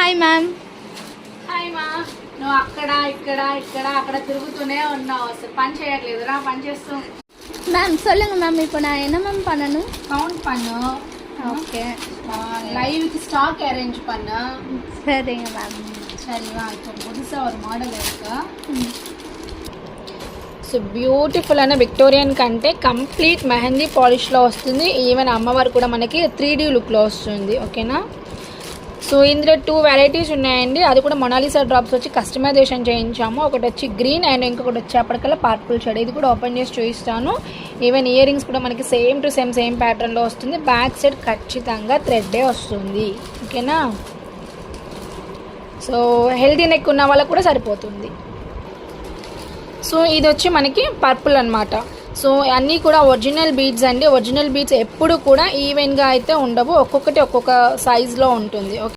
Hi ma'am. Hi మా. నువ్వు అక్కడ ఇక్కడ ఇక్కడ అక్కడ తిరుగుతూనే ఉన్నావు, అసలు పని చేయట్లేదురా. పని చేస్తూ. மேம் சொல்லுங்க மேம். இப்போ நான் என்ன மேம் பண்ணணும்? கவுண்ட் பண்ணு. ஓகே. லைவுக்கு ஸ்டாக் அரேஞ்ச் பண்ணு. சரிங்க மேம். சரிவா. இப்போ புதுசாக ஒரு மாடல் இருக்கு. సో బ్యూటిఫుల్ అయిన విక్టోరియన్ కంటే కంప్లీట్ మెహందీ పాలిష్లో వస్తుంది. ఈవెన్ అమ్మవారు కూడా మనకి 3D లుక్లో వస్తుంది. ఓకేనా. సో ఇందులో 2 వెరైటీస్ ఉన్నాయండి. అది కూడా మొనాలిసా డ్రాప్స్ వచ్చి కస్టమైజేషన్ చేయించాము. ఒకటి వచ్చి గ్రీన్ అండ్ ఇంకొకటి వచ్చేప్పటికల్లా పర్పుల్ షేడ్. ఇది కూడా ఓపెన్ చేసి చూపిస్తాను. ఈవెన్ ఇయర్ రింగ్స్ కూడా మనకి సేమ్ టు సేమ్ ప్యాటర్న్లో వస్తుంది. బ్యాక్ సైడ్ ఖచ్చితంగా థ్రెడ్డే వస్తుంది. ఓకేనా. సో హెల్దీ నెక్ ఉన్న వాళ్ళకు కూడా సరిపోతుంది. సో ఇది వచ్చి మనకి పర్పుల్ అనమాట. సో అన్నీ కూడా ఒరిజినల్ బీడ్స్ అండి. ఒరిజినల్ బీడ్స్ ఎప్పుడు కూడా ఈవెన్గా అయితే ఉండవు, ఒక్కొక్కటి ఒక్కొక్క సైజులో ఉంటుంది.